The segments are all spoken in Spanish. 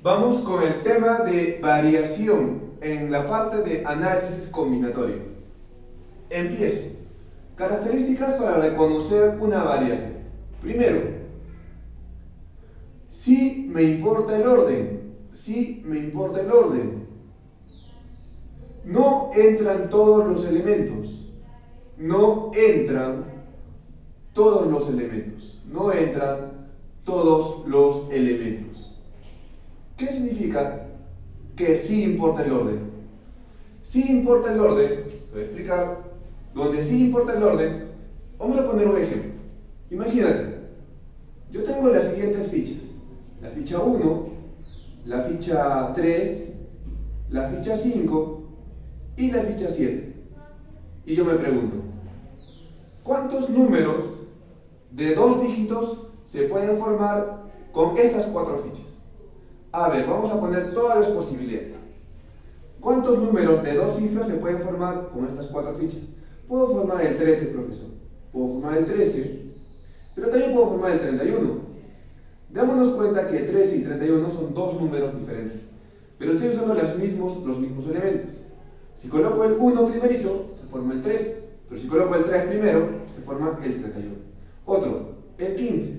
Vamos con el tema de variación en la parte de análisis combinatorio. Empiezo. Características para reconocer una variación. Primero, si me importa el orden. Si me importa el orden. No entran todos los elementos. No entran todos los elementos. No entran todos los elementos. ¿Qué significa que sí importa el orden? Sí importa el orden, voy a explicar, donde sí importa el orden, vamos a poner un ejemplo. Imagínate, yo tengo las siguientes fichas, la ficha 1, la ficha 3, la ficha 5 y la ficha 7. Y yo me pregunto, ¿cuántos números de 2 dígitos se pueden formar con estas 4 fichas? A ver, vamos a poner todas las posibilidades. ¿Cuántos números de 2 cifras se pueden formar con estas 4 fichas? Puedo formar el 13, profesor. Puedo formar el 13, pero también puedo formar el 31. Démonos cuenta que 13 y 31 son 2 números diferentes, pero estoy usando los mismos elementos. Si coloco el 1 primerito, se forma el 13, pero si coloco el 3 primero, se forma el 31. Otro, el 15.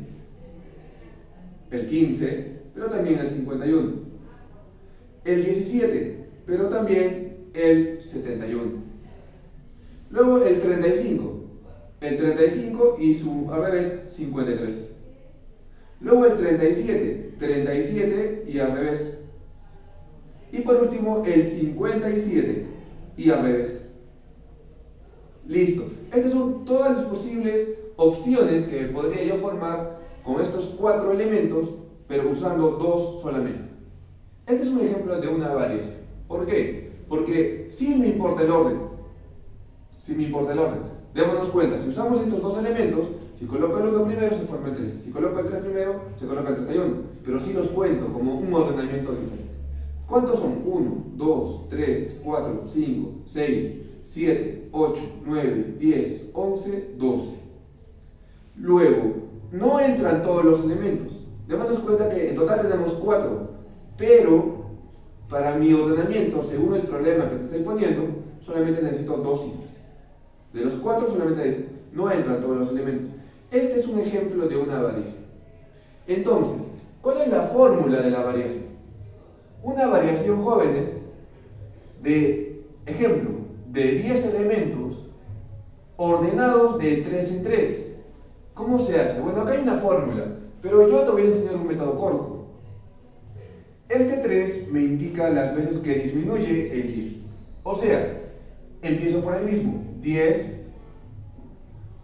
El 15, pero también el 51. El 17, pero también el 71. Luego el 35. El 35 y su al revés, 53. Luego el 37, 37 y al revés. Y por último el 57 y al revés. Listo. Estas son todas las posibles opciones que podría yo formar con estos 4 elementos, pero usando 2 solamente. Este es un ejemplo de una variación. ¿Por qué? Porque sí me importa el orden. Sí me importa el orden. Démonos cuenta, si usamos estos 2 elementos, si coloco el 1 primero se forma el 13, si coloco el 3 primero se coloca el 31, pero sí los cuento como un ordenamiento diferente. ¿Cuántos son? 1, 2, 3, 4, 5, 6, 7, 8, 9, 10, 11, 12. Luego, no entran todos los elementos. Démonos cuenta que en total tenemos 4, pero para mi ordenamiento, según el problema que te estoy poniendo, solamente necesito 2 cifras. De los 4 solamente no entran todos los elementos. Este es un ejemplo de una variación. Entonces, ¿cuál es la fórmula de la variación? Una variación, jóvenes, de ejemplo, de 10 elementos ordenados de 3 en 3. ¿Cómo se hace? Bueno, acá hay una fórmula, pero yo te voy a enseñar un método corto. Este 3 me indica las veces que disminuye el 10. O sea, empiezo por el mismo. 10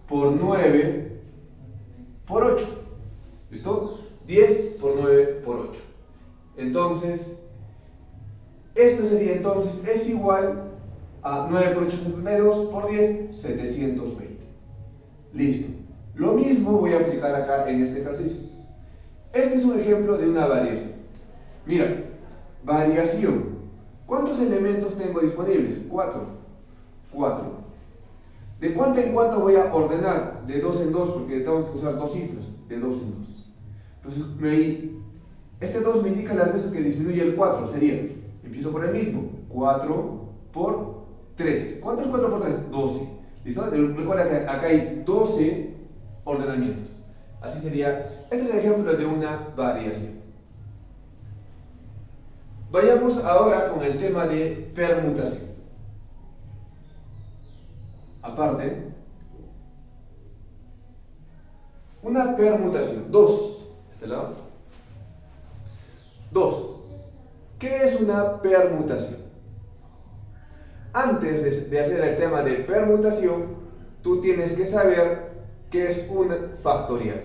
por 9 por 8. ¿Listo? 10 por 9 por 8. Entonces, esto sería entonces, es igual a 9 por 8, 72, por 10, 720. Listo. Lo mismo voy a aplicar acá en este ejercicio. Este es un ejemplo de una variación. Mira, variación. ¿Cuántos elementos tengo disponibles? 4. 4. ¿De cuánto en cuánto voy a ordenar? De 2 en 2, porque tengo que usar 2 cifras. De 2 en 2. Entonces, este 2 me indica las veces que disminuye el 4. Sería, empiezo por el mismo. 4 por 3. ¿Cuánto es 4 por 3? 12. ¿Listo? Recuerda que acá hay 12 ordenamientos. Así sería, este es el ejemplo de una variación. Vayamos ahora con el tema de permutación. Aparte, una permutación. 2. ¿Este lado? 2. ¿Qué es una permutación? Antes de hacer el tema de permutación, tú tienes que saber qué es un factorial.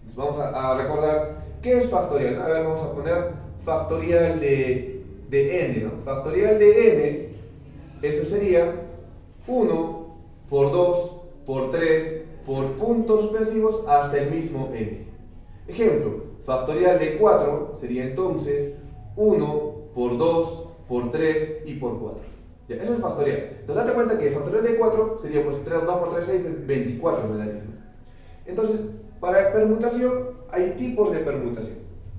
Entonces vamos a recordar qué es factorial. A ver, vamos a poner factorial de n, ¿no? Factorial de n, eso sería 1 por 2 por 3 por puntos sucesivos hasta el mismo n. Ejemplo, factorial de 4 sería entonces 1 por 2 por 3 y por 4. Ya, eso es factorial. Entonces date cuenta que factorial de 4 sería pues 2 por 3, 6, 24 me daría. Entonces, para permutación hay tipos de permutación.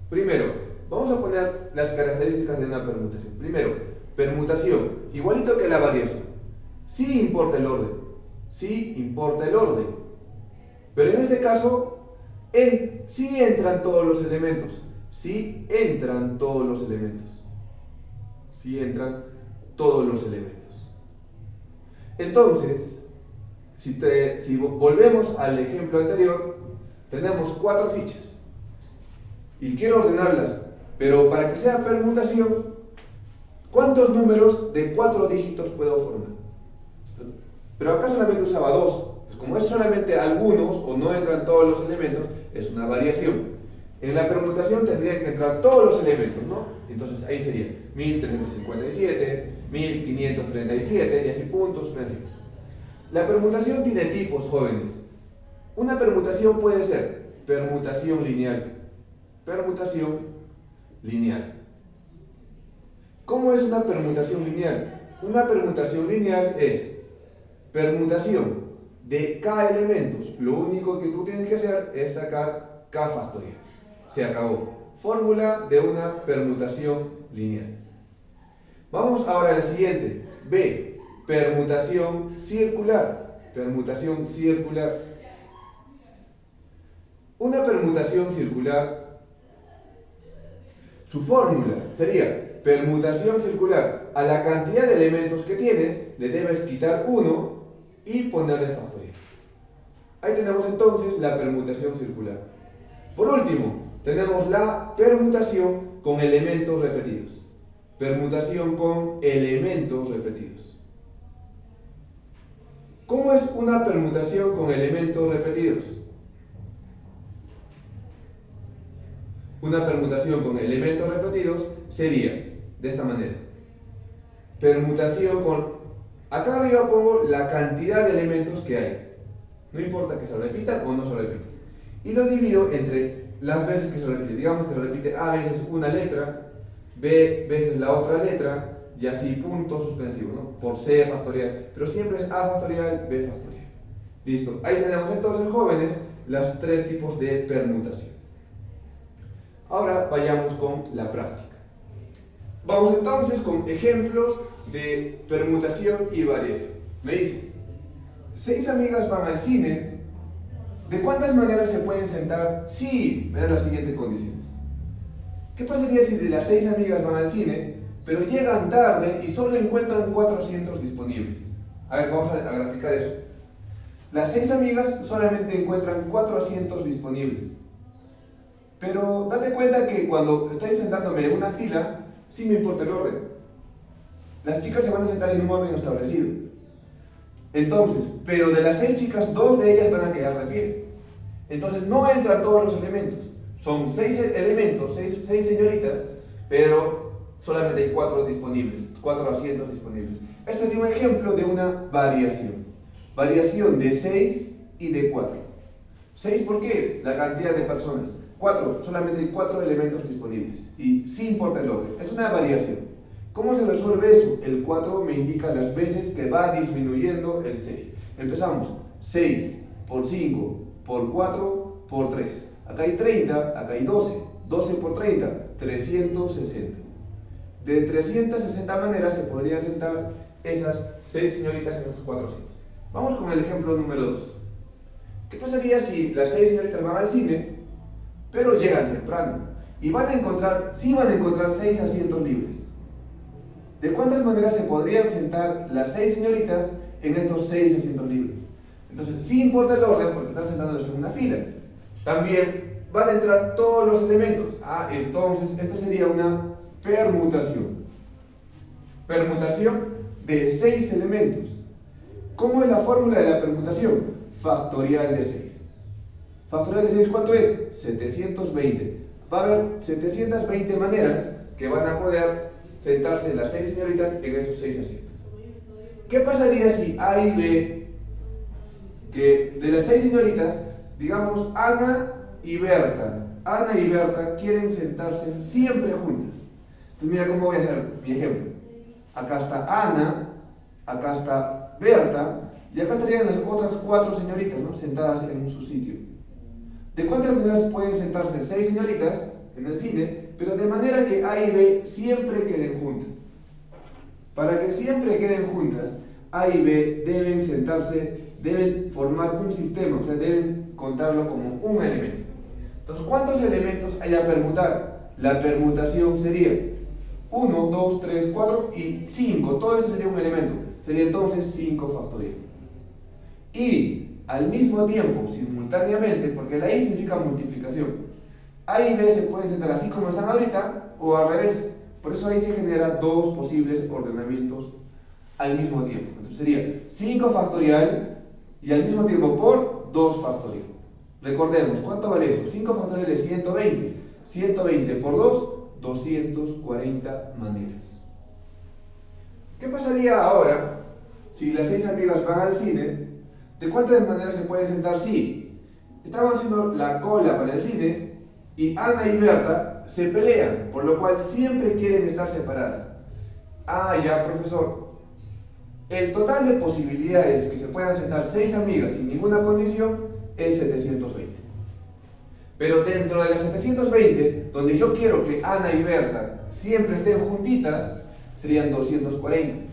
Primero, vamos a poner las características de una permutación. Primero, permutación, igualito que la variación. Sí importa el orden, sí importa el orden. Pero en este caso, sí entran todos los elementos. Sí entran todos los elementos. Sí entran todos los elementos. Entonces, si volvemos al ejemplo anterior, tenemos 4 fichas. Y quiero ordenarlas, pero para que sea permutación, ¿cuántos números de 4 dígitos puedo formar? Pero acá solamente usaba 2. Pues como es solamente algunos o no entran todos los elementos, es una variación. En la permutación tendrían que entrar todos los elementos, ¿no? Entonces ahí sería 1357, 1537 y así puntos, así. La permutación tiene tipos, jóvenes. Una permutación puede ser permutación lineal. Permutación lineal. ¿Cómo es una permutación lineal? Una permutación lineal es permutación de k elementos. Lo único que tú tienes que hacer es sacar k factorial. Se acabó. Fórmula de una permutación lineal. Vamos ahora a la siguiente. B. Permutación circular. Permutación circular. Una permutación circular, su fórmula sería permutación circular. A la cantidad de elementos que tienes le debes quitar 1 y ponerle factorial. Ahí tenemos entonces la permutación circular. Por último, tenemos la permutación con elementos repetidos. Permutación con elementos repetidos. ¿Cómo es una permutación con elementos repetidos? Una permutación con elementos repetidos sería de esta manera. Permutación con... Acá arriba pongo la cantidad de elementos que hay. No importa que se repitan o no se repitan. Y lo divido entre las veces que se repite. Digamos que se repite A veces una letra, B veces la otra letra, y así punto suspensivo, ¿no? Por C factorial. Pero siempre es A factorial, B factorial. Listo. Ahí tenemos entonces, jóvenes, los 3 tipos de permutaciones. Ahora vayamos con la práctica. Vamos entonces con ejemplos de permutación y variación. Me dice, 6 amigas van al cine. ¿De cuántas maneras se pueden sentar? Sí, me dan las siguientes condiciones. ¿Qué pasaría si de las 6 amigas van al cine, pero llegan tarde y solo encuentran 4 asientos disponibles? A ver, vamos a graficar eso. Las 6 amigas solamente encuentran 4 asientos disponibles. Pero date cuenta que cuando estoy sentándome en una fila, sí me importa el orden. Las chicas se van a sentar en un orden establecido. Entonces, pero de las 6 chicas, 2 de ellas van a quedar de pie. Entonces no entran todos los elementos. Son 6 elementos, 6 señoritas, pero solamente hay 4 disponibles, 4 asientos disponibles. Este es un ejemplo de una variación. Variación de 6 y de 4. 6, ¿por qué? La cantidad de personas. 4, solamente hay 4 elementos disponibles. Y sí importa el orden. Es una variación. ¿Cómo se resuelve eso? El 4 me indica las veces que va disminuyendo el 6. Empezamos. 6 por 5 por 4 por 3. Acá hay 30, acá hay 12. 12 por 30, 360. De 360 maneras se podrían sentar esas 6 señoritas en estos 4 asientos. Vamos con el ejemplo número 2. ¿Qué pasaría si las 6 señoritas van al cine, pero llegan temprano y van a encontrar 6 asientos libres? ¿De cuántas maneras se podrían sentar las 6 señoritas en estos 6 asientos libres? Entonces, sí importa el orden porque están sentándolos en una fila. También van a entrar todos los elementos. Entonces, esta sería una permutación. Permutación de 6 elementos. ¿Cómo es la fórmula de la permutación? Factorial de 6. Factorial de 6, ¿cuánto es? 720. Va a haber 720 maneras que van a poder sentarse las 6 señoritas en esos 6 asientos. ¿Qué pasaría si A y B, que de las 6 señoritas, digamos Ana y Berta quieren sentarse siempre juntas? Entonces mira cómo voy a hacer mi ejemplo. Acá está Ana, acá está Berta, y acá estarían las otras 4 señoritas, ¿no? Sentadas en su sitio. ¿De cuántas maneras pueden sentarse 6 señoritas en el cine? pero de manera que A y B siempre queden juntas. Para que siempre queden juntas, A y B deben sentarse, deben formar un sistema, o sea, deben contarlo como un elemento. Entonces, ¿cuántos elementos hay a permutar? La permutación sería 1, 2, 3, 4 y 5. Todo esto sería un elemento. Sería entonces 5 factorial. Y al mismo tiempo, simultáneamente, porque la I significa multiplicación, A y B se pueden sentar así como están ahorita o al revés. Por eso ahí se genera dos posibles ordenamientos al mismo tiempo. Entonces sería 5 factorial y al mismo tiempo por 2 factorial. Recordemos, ¿cuánto vale eso? 5 factorial es 120. 120 por 2, 240 maneras. ¿Qué pasaría ahora si las 6 amigas van al cine? ¿De cuántas maneras se pueden sentar? Sí, estaban haciendo la cola para el cine y Ana y Berta se pelean, por lo cual siempre quieren estar separadas. Ah, ya, profesor. El total de posibilidades que se puedan sentar 6 amigas sin ninguna condición es 720. Pero dentro de las 720, donde yo quiero que Ana y Berta siempre estén juntitas, serían 240.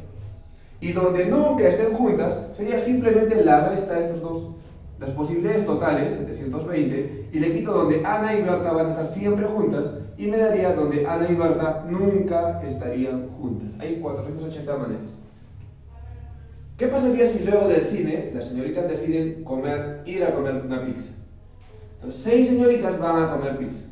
Y donde nunca estén juntas, sería simplemente la resta de estos dos. Las posibilidades totales, 720, y le quito donde Ana y Berta van a estar siempre juntas, y me daría donde Ana y Berta nunca estarían juntas. Hay 480 maneras. ¿Qué pasaría si luego del cine las señoritas deciden ir a comer una pizza? Entonces, 6 señoritas van a comer pizza.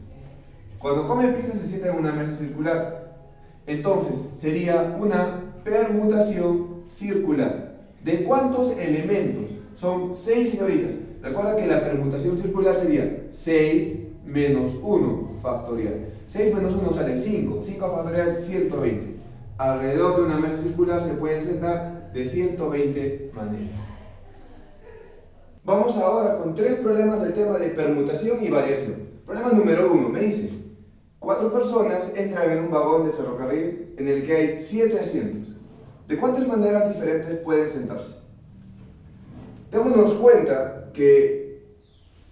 Cuando comen pizza se sientan en una mesa circular. Entonces, sería una permutación circular. ¿De cuántos elementos? Son 6 señoritas. Recuerda que la permutación circular sería 6 menos 1 factorial. 6 menos 1 sale 5. 5 factorial, 120. Alrededor de una mesa circular se pueden sentar de 120 maneras. Vamos ahora con 3 problemas del tema de permutación y variación. Problema número 1, me dice: 4 personas entran en un vagón de ferrocarril en el que hay 7 asientos. ¿De cuántas maneras diferentes pueden sentarse? Démonos cuenta que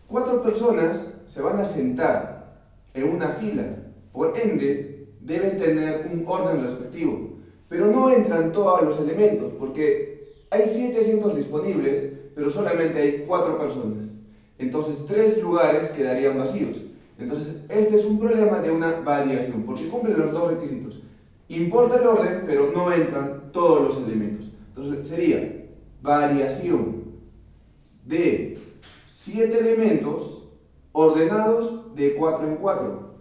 4 personas se van a sentar en una fila, por ende deben tener un orden respectivo, pero no entran todos los elementos porque hay 7 asientos disponibles, pero solamente hay 4 personas. Entonces 3 lugares quedarían vacíos. Entonces este es un problema de una variación, porque cumple los 2 requisitos. Importa el orden, pero no entran todos los elementos. Entonces sería variación de 7 elementos ordenados de 4 en 4.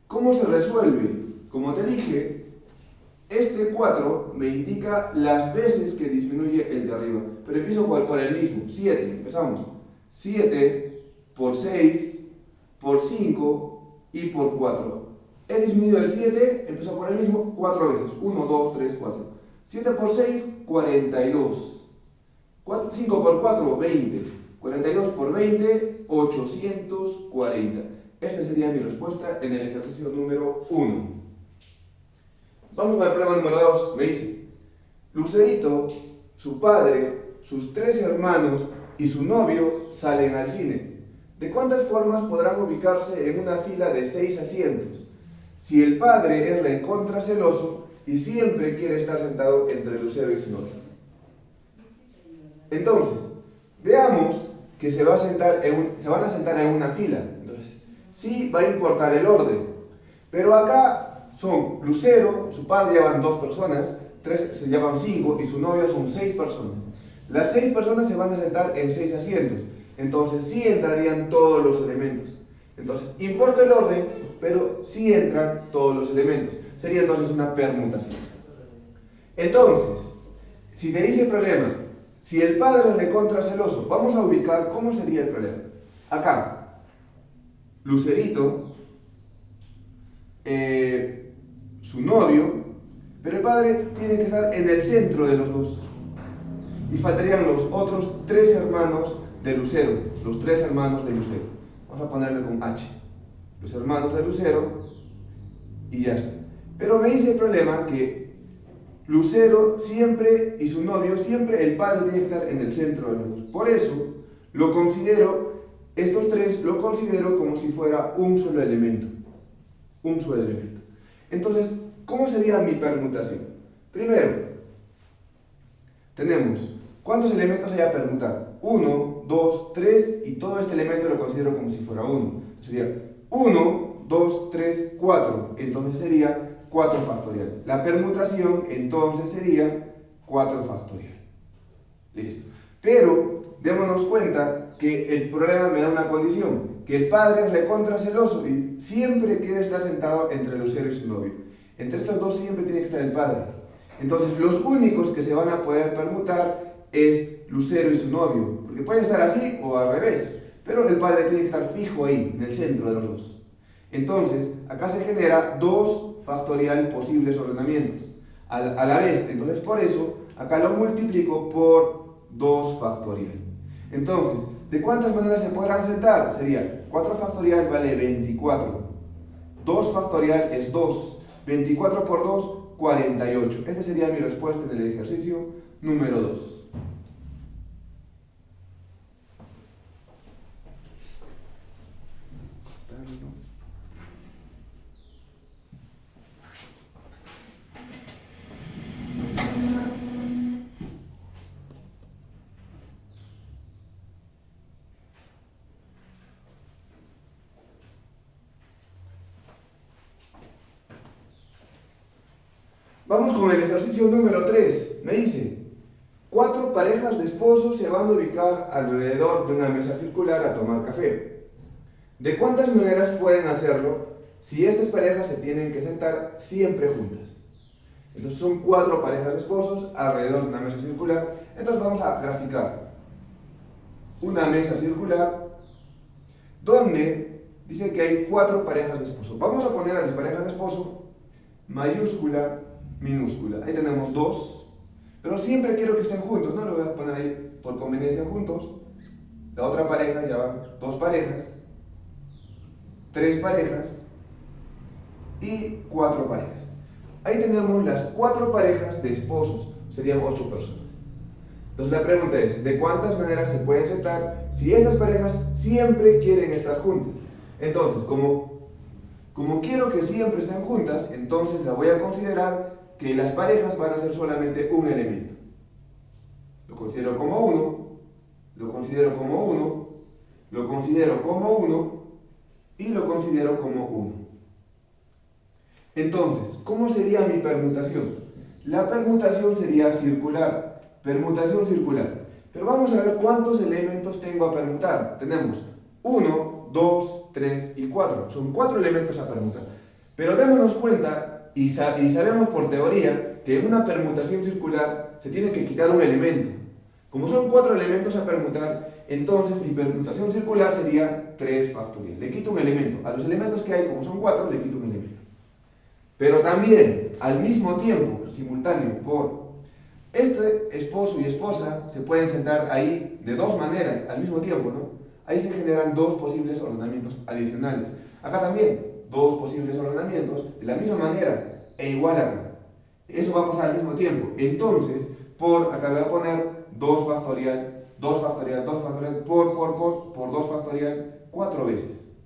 ¿Cómo se resuelve? Como te dije, este 4 me indica las veces que disminuye el de arriba. Pero empiezo por el mismo, 7. Empezamos. 7 por 6, por 5 y por 4. He disminuido el 7, empezó por el mismo 4 veces. 1, 2, 3, 4. 7 por 6, 42. 5 por 4, 20. 42 por 20, 840. Esta sería mi respuesta en el ejercicio número 1. Vamos con el problema número 2. Me dice: Lucerito, su padre, sus 3 hermanos y su novio salen al cine. ¿De cuántas formas podrán ubicarse en una fila de 6 asientos? Si el padre es recontra celoso y siempre quiere estar sentado entre Lucero y su novio. Entonces, veamos que se van a sentar en una fila. Entonces, sí va a importar el orden. Pero acá son Lucero, su padre ya van 2 personas, 3 se llaman 5 y su novia son 6 personas. Las 6 personas se van a sentar en 6 asientos. Entonces sí entrarían todos los elementos. Entonces, importa el orden, pero sí entran todos los elementos. Sería entonces una permutación. Entonces, si te dice el problema, si el padre es recontra celoso, vamos a ubicar cómo sería el problema. Acá, Lucerito, su novio, pero el padre tiene que estar en el centro de los dos. Y faltarían los otros 3 hermanos de Lucero, los 3 hermanos de Lucero. Vamos a ponerle con H. Los hermanos de Lucero y ya está. Pero me dice el problema que Lucero siempre y su novio, siempre el padre tiene que estar en el centro de los dos. Por eso lo considero, estos 3 lo considero como si fuera un solo elemento. un solo elemento. Entonces, ¿cómo sería mi permutación? Primero, tenemos, ¿cuántos elementos hay a permutar? 1, 2, 3, y todo este elemento lo considero como si fuera 1. Sería 1, 2, 3, 4. Entonces sería 4 factorial. La permutación entonces sería 4 factorial. Listo. Pero démonos cuenta que el problema me da una condición, que el padre es recontra celoso y siempre quiere estar sentado entre Lucero y su novio. Entre estos dos siempre tiene que estar el padre. Entonces los únicos que se van a poder permutar es Lucero y su novio, porque pueden estar así o al revés, pero el padre tiene que estar fijo ahí, en el centro de los dos. Entonces acá se genera 2 factorial posibles ordenamientos a la vez. Entonces por eso acá lo multiplico por 2 factorial. Entonces, ¿de cuántas maneras se podrán sentar? Sería 4 factorial vale 24. 2 factorial es 2. 24 por 2, 48. Esta sería mi respuesta en el ejercicio número 2. Vamos con el ejercicio número 3. Me dice, 4 parejas de esposos se van a ubicar alrededor de una mesa circular a tomar café. ¿De cuántas maneras pueden hacerlo si estas parejas se tienen que sentar siempre juntas? Entonces son 4 parejas de esposos alrededor de una mesa circular. Entonces vamos a graficar una mesa circular donde dice que hay 4 parejas de esposos. Vamos a poner a las parejas de esposo mayúscula, minúscula. Ahí tenemos 2, pero siempre quiero que estén juntos, ¿no? Lo voy a poner ahí por conveniencia juntos. La otra pareja ya van 2 parejas, 3 parejas y 4 parejas. Ahí tenemos las 4 parejas de esposos, serían 8 personas. Entonces la pregunta es, ¿de cuántas maneras se pueden sentar si estas parejas siempre quieren estar juntas? Entonces, como quiero que siempre estén juntas, entonces la voy a considerar que las parejas van a ser solamente un elemento. Lo considero como 1, lo considero como 1, lo considero como 1 y lo considero como 1. Entonces, ¿cómo sería mi permutación? La permutación sería circular, permutación circular. Pero vamos a ver cuántos elementos tengo a permutar. Tenemos 1, 2, 3 y 4. Son 4 elementos a permutar. Pero démonos cuenta y sabemos por teoría que en una permutación circular se tiene que quitar un elemento. Como son 4 elementos a permutar, entonces mi permutación circular sería 3 factorial. Le quito un elemento. A los elementos que hay, como son 4, le quito un elemento. Pero también, al mismo tiempo, simultáneo, por este esposo y esposa se pueden sentar ahí de 2 maneras al mismo tiempo, ¿no? Ahí se generan 2 posibles ordenamientos adicionales. Acá también, 2 posibles ordenamientos de la misma manera e igual acá. Eso va a pasar al mismo tiempo. Entonces, acá voy a poner 2 factorial, 2 factorial, 2 factorial, por 2 factorial, 4 veces.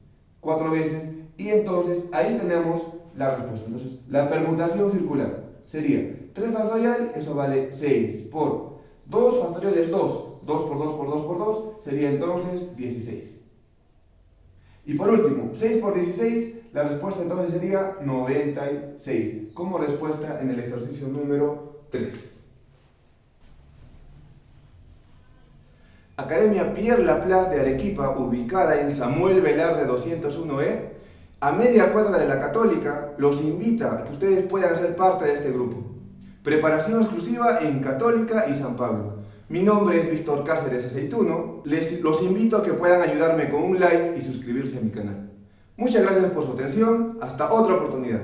4 veces, y entonces ahí tenemos la respuesta. Entonces, la permutación circular sería 3 factorial, eso vale 6, por 2 factorial es 2, 2 por 2 por 2 por 2, sería entonces 16. Y por último, 6 por 16, la respuesta entonces sería 96, como respuesta en el ejercicio número 3. Academia Pierre Laplace de Arequipa, ubicada en Samuel Velarde 201E, a media cuadra de la Católica, los invita a que ustedes puedan ser parte de este grupo. Preparación exclusiva en Católica y San Pablo. Mi nombre es Víctor Cáceres Aceituno. Los invito a que puedan ayudarme con un like y suscribirse a mi canal. Muchas gracias por su atención. Hasta otra oportunidad.